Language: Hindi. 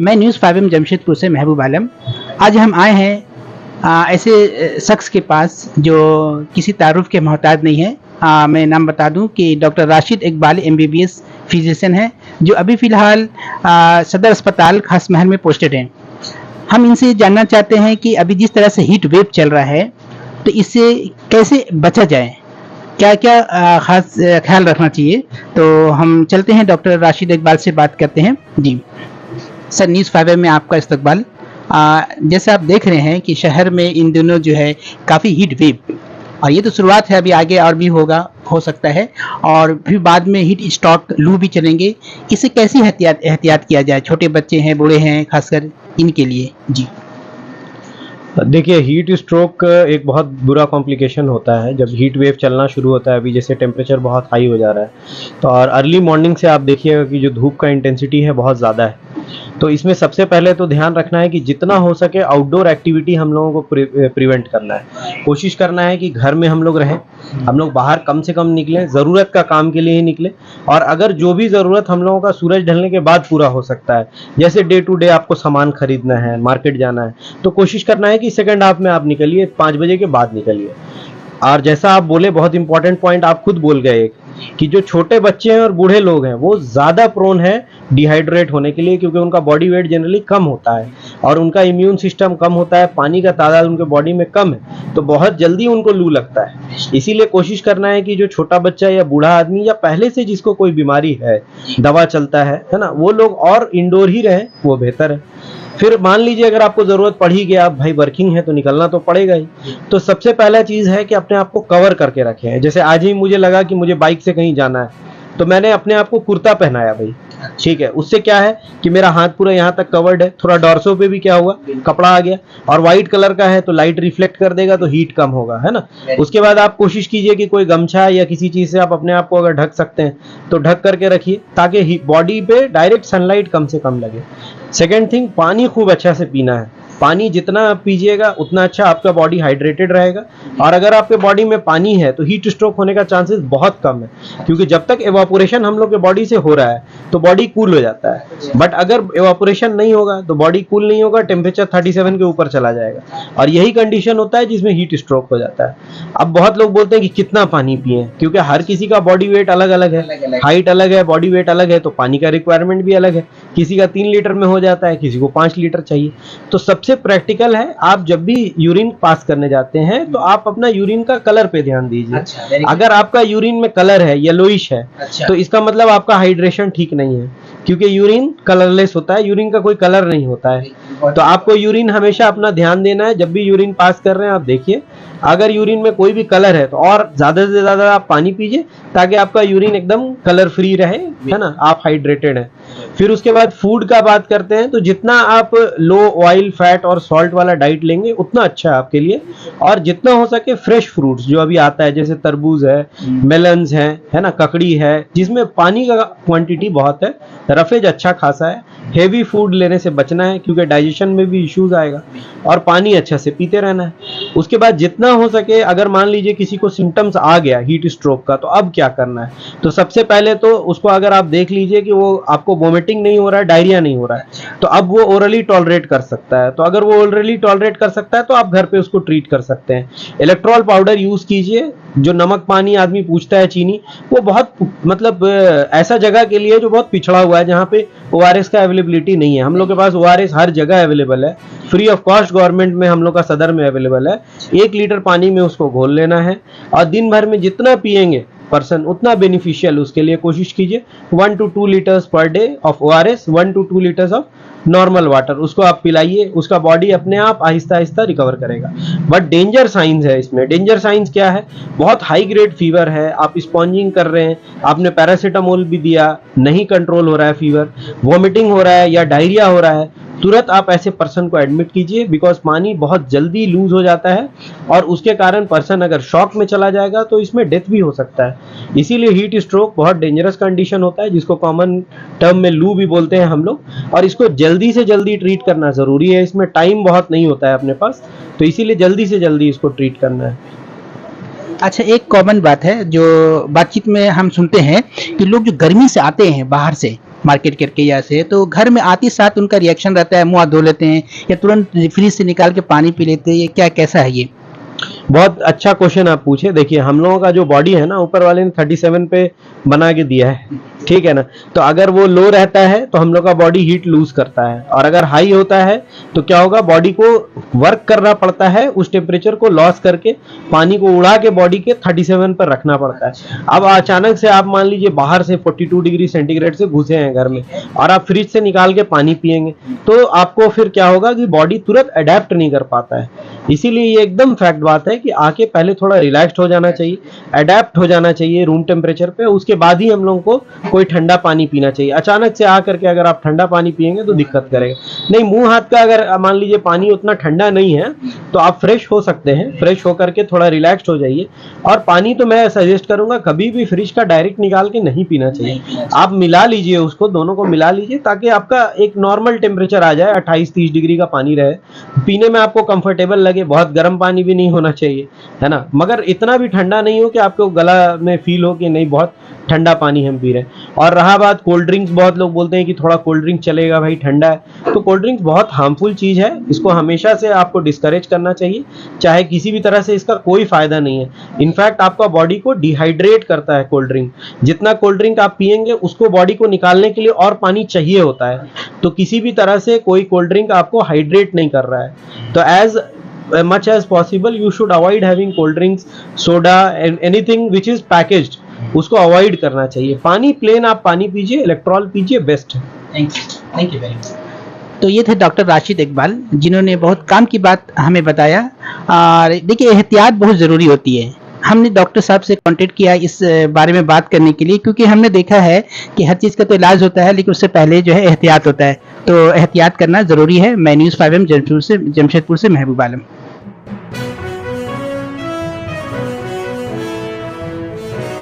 मैं न्यूज़ 5M जमशेदपुर से महबूब आलम। आज हम आए हैं ऐसे शख्स के पास जो किसी तारुफ के मोहताज नहीं है। मैं नाम बता दूं कि doctor Rashid Iqbal MBBS physician है, जो अभी फ़िलहाल सदर अस्पताल खास महल में पोस्टेड हैं। हम इनसे जानना चाहते हैं कि अभी जिस तरह से हीट वेव चल रहा है, तो इससे कैसे बचा जाए, क्या क्या खास ख्याल रखना चाहिए। तो हम चलते हैं डॉक्टर राशिद इकबाल से बात करते हैं। जी सर, न्यूज़ 5M में आपका इस्तकबाल। जैसे आप देख रहे हैं कि शहर में इन दिनों जो है काफ़ी हीट वेव, और ये तो शुरुआत है, अभी आगे और भी होगा, हो सकता है, और फिर बाद में हीट स्ट्रोक, लू भी चलेंगे। इससे कैसी एहतियात किया जाए, छोटे बच्चे हैं, बूढ़े हैं, खासकर इनके लिए। जी देखिए, हीट स्ट्रोक एक बहुत बुरा कॉम्प्लिकेशन होता है जब हीट वेव चलना शुरू होता है। अभी जैसे टेम्परेचर बहुत हाई हो जा रहा है, तो और अर्ली मॉर्निंग से आप देखिएगा कि जो धूप का इंटेंसिटी है बहुत ज़्यादा है। तो इसमें सबसे पहले तो ध्यान रखना है कि जितना हो सके आउटडोर एक्टिविटी हम लोगों को प्रिवेंट करना है। कोशिश करना है कि घर में हम लोग रहें, हम लोग बाहर कम से कम निकलें, ज़रूरत का काम के लिए ही निकलें। और अगर जो भी ज़रूरत हम लोगों का सूरज ढलने के बाद पूरा हो सकता है, जैसे डे टू डे आपको सामान खरीदना है, मार्केट जाना है, तो कोशिश करना है कि सेकंड हाफ में आप निकलिए, 5 बजे के बाद निकलिए। और जैसा आप बोले, बहुत इंपॉर्टेंट पॉइंट आप खुद बोल गए कि जो छोटे बच्चे हैं और बूढ़े लोग हैं वो ज़्यादा प्रोन है डिहाइड्रेट होने के लिए, क्योंकि उनका बॉडी वेट जनरली कम होता है और उनका इम्यून सिस्टम कम होता है, पानी का तादाद उनके बॉडी में कम है, तो बहुत जल्दी उनको लू लगता है। इसीलिए कोशिश करना है कि जो छोटा बच्चा या बूढ़ा आदमी या पहले से जिसको कोई बीमारी है, दवा चलता है ना, वो लोग और इंडोर ही रहें, वो बेहतर है। फिर मान लीजिए अगर आपको ज़रूरत पड़ ही गया, आप भाई वर्किंग है तो निकलना तो पड़ेगा ही, तो सबसे पहला चीज़ है कि अपने आप को कवर करके रखें। जैसे आज ही मुझे लगा कि मुझे बाइक से कहीं जाना है, तो मैंने अपने आप को कुर्ता पहनाया भाई, ठीक है। उससे क्या है कि मेरा हाथ पूरा यहाँ तक कवर्ड है, थोड़ा डॉर्सो पे भी क्या हुआ, कपड़ा आ गया, और वाइट कलर का है तो लाइट रिफ्लेक्ट कर देगा, तो हीट कम होगा, है ना। उसके बाद आप कोशिश कीजिए कि कोई गमछा या किसी चीज़ से आप अपने आप को अगर ढक सकते हैं तो ढक करके रखिए, ताकि बॉडी पे डायरेक्ट सनलाइट कम से कम लगे। सेकेंड थिंग, पानी खूब अच्छा से पीना है। पानी जितना पीजिएगा उतना अच्छा आपका बॉडी हाइड्रेटेड रहेगा। और अगर आपके बॉडी में पानी है तो हीट स्ट्रोक होने का चांसेस बहुत कम है, क्योंकि जब तक एवापोरेशन हम लोग के बॉडी से हो रहा है तो बॉडी कूल हो जाता है। बट अगर एवापोरेशन नहीं होगा तो बॉडी कूल नहीं होगा, टेम्परेचर 37 के ऊपर चला जाएगा, और यही कंडीशन होता है जिसमें हीट स्ट्रोक हो जाता है। अब बहुत लोग बोलते हैं कि कितना पानी पिए, क्योंकि हर किसी का बॉडी वेट अलग अलग है, हाइट अलग है, बॉडी वेट अलग है, तो पानी का रिक्वायरमेंट भी अलग है। किसी का 3 लीटर में हो जाता है, किसी को 5 लीटर चाहिए। तो सबसे प्रैक्टिकल है, आप जब भी यूरिन पास करने जाते हैं तो आप अपना यूरिन का कलर पे ध्यान दीजिए। अच्छा, अगर आपका यूरिन में कलर है, येलोइश है, अच्छा, तो इसका मतलब आपका हाइड्रेशन ठीक नहीं है, क्योंकि यूरिन कलरलेस होता है, यूरिन का कोई कलर नहीं होता है। तो आपको यूरिन हमेशा अपना ध्यान देना है। जब भी यूरिन पास कर रहे हैं आप देखिए, अगर यूरिन में कोई भी कलर है तो और ज्यादा से ज्यादा आप पानी पीजिए, ताकि आपका यूरिन एकदम कलर फ्री रहे, है ना, आप हाइड्रेटेड है। फिर उसके बाद फूड का बात करते हैं, तो जितना आप लो ऑयल, फैट और सॉल्ट वाला डाइट लेंगे उतना अच्छा है आपके लिए। और जितना हो सके फ्रेश फ्रूट्स जो अभी आता है, जैसे तरबूज है, मेलन्स है ना, ककड़ी है, जिसमें पानी का क्वांटिटी बहुत है, रफेज अच्छा खासा है। हेवी फूड लेने से बचना है, क्योंकि डाइजेशन में भी इश्यूज आएगा, और पानी अच्छा से पीते रहना है। उसके बाद जितना हो सके, अगर मान लीजिए किसी को सिम्टम्स आ गया हीट स्ट्रोक का, तो अब क्या करना है। तो सबसे पहले तो उसको अगर आप देख लीजिए कि वो आपको वोमिटिंग नहीं हो रहा है, डायरिया नहीं हो रहा है, तो अब वो ओरली टॉलरेट कर सकता है। तो अगर वो ओरली टॉलरेट कर सकता है तो आप घर पे उसको ट्रीट कर सकते हैं। इलेक्ट्रॉल पाउडर यूज कीजिए। जो नमक पानी आदमी पूछता है, चीनी, वो बहुत मतलब ऐसा जगह के लिए जो बहुत पिछड़ा हुआ है, जहाँ पे ORS का अवेलेबिलिटी नहीं है। हम लोग के पास ORS हर जगह अवेलेबल है, फ्री ऑफ कॉस्ट, गवर्नमेंट में हम लोग का सदर में अवेलेबल है। 1 लीटर पानी में उसको घोल लेना है, और दिन भर में जितना पिएंगे पर्सन उतना बेनिफिशियल, उसके लिए कोशिश कीजिए 1 to 2 litres per day of ORS, 1 to 2 litres of normal water, उसको आप पिलाइए, उसका बॉडी अपने आप आहिस्ता आहिस्ता रिकवर करेगा। बट डेंजर साइंस है इसमें। डेंजर साइंस क्या है, बहुत हाई ग्रेड फीवर है, आप स्पॉन्जिंग कर रहे हैं, आपने पैरासीटामोल भी दिया, नहीं कंट्रोल हो रहा है फीवर, वॉमिटिंग हो रहा है या डायरिया हो रहा है, तुरंत आप ऐसे पर्सन को एडमिट कीजिए, बिकॉज पानी बहुत जल्दी लूज हो जाता है, और उसके कारण पर्सन अगर शॉक में चला जाएगा तो इसमें डेथ भी हो सकता है। इसीलिए हीट स्ट्रोक बहुत डेंजरस कंडीशन होता है, जिसको कॉमन टर्म में लू भी बोलते हैं हम लोग, और इसको जल्दी से जल्दी ट्रीट करना जरूरी है। इसमें टाइम बहुत नहीं होता है अपने पास, तो इसीलिए जल्दी से जल्दी इसको ट्रीट करना है। अच्छा, एक कॉमन बात है जो बातचीत में हम सुनते हैं कि लोग जो गर्मी से आते हैं बाहर से, मार्केट करके या से, तो घर में आते साथ उनका रिएक्शन रहता है, मुंह हाथ धो लेते हैं या तुरंत फ्रिज से निकाल के पानी पी लेते हैं, ये क्या कैसा है ये? बहुत अच्छा क्वेश्चन आप पूछे। देखिए हम लोगों का जो बॉडी है ना, ऊपर वाले ने 37 पे बना के दिया है, ठीक है ना। तो अगर वो लो रहता है तो हम लोग का बॉडी हीट लूज करता है, और अगर हाई होता है तो क्या होगा, बॉडी को वर्क करना पड़ता है, उस टेम्परेचर को लॉस करके पानी को उड़ा के बॉडी के 37 पर रखना पड़ता है। अब अचानक से आप मान लीजिए बाहर से 42 डिग्री सेंटीग्रेड से घुसे हैं घर में, और आप फ्रिज से निकाल के पानी पिएंगे, तो आपको फिर क्या होगा कि बॉडी तुरंत अडेप्ट नहीं कर पाता है। इसीलिए ये एकदम फैक्ट बात है कि आके पहले थोड़ा रिलैक्स्ड हो जाना चाहिए, अडेप्ट हो जाना चाहिए रूम टेम्परेचर पे, उसके बाद ही हम लोगों को कोई ठंडा पानी पीना चाहिए। अचानक से आकर के अगर आप ठंडा पानी पिएंगे तो दिक्कत करेगा। नहीं, मुंह हाथ का अगर मान लीजिए पानी उतना ठंडा नहीं है तो आप फ्रेश हो सकते हैं, फ्रेश होकर के थोड़ा रिलैक्स्ड हो जाइए। और पानी तो मैं सजेस्ट करूंगा कभी भी फ्रिज का डायरेक्ट निकाल के नहीं पीना चाहिए, आप मिला लीजिए उसको, दोनों को मिला लीजिए ताकि आपका एक नॉर्मल टेम्परेचर आ जाए, 28-30 डिग्री का पानी रहे, पीने में आपको कंफर्टेबल लगे। बहुत गर्म पानी भी नहीं होना चाहिए, है ना, मगर इतना भी ठंडा नहीं हो कि आपको गला में फील हो कि नहीं बहुत ठंडा पानी हम पी रहे हैं। और रहा बात कोल्ड ड्रिंक्स, बहुत लोग बोलते हैं कि थोड़ा कोल्ड ड्रिंक चलेगा भाई, ठंडा है, तो कोल्ड ड्रिंक्स बहुत हार्मफुल चीज है, इसको हमेशा से आपको डिस्करेज करना चाहिए, चाहे किसी भी तरह से इसका कोई फायदा नहीं है। इनफैक्ट आपका बॉडी को डिहाइड्रेट करता है कोल्ड ड्रिंक, जितना कोल्ड ड्रिंक आप पिएंगे उसको बॉडी को निकालने के लिए और पानी चाहिए होता है, तो किसी भी तरह से कोई कोल्ड ड्रिंक आपको हाइड्रेट नहीं कर रहा है। तो as much as possible you should avoid having cold drinks, soda and anything which is packaged, उसको अवॉइड करना चाहिए। पानी प्लेन आप पानी पीजिए, इलेक्ट्रॉल पीजिए, बेस्ट है। Thank you very much. तो ये थे डॉक्टर राशिद इकबाल, जिन्होंने बहुत काम की बात हमें बताया। और देखिए एहतियात बहुत ज़रूरी होती है। हमने डॉक्टर साहब से कांटेक्ट किया इस बारे में बात करने के लिए, क्योंकि हमने देखा है कि हर चीज़ का तो इलाज होता है लेकिन उससे पहले जो है एहतियात होता है, तो एहतियात करना ज़रूरी है। मैं न्यूज़ 5M जमशेदपुर से महबूब आलम।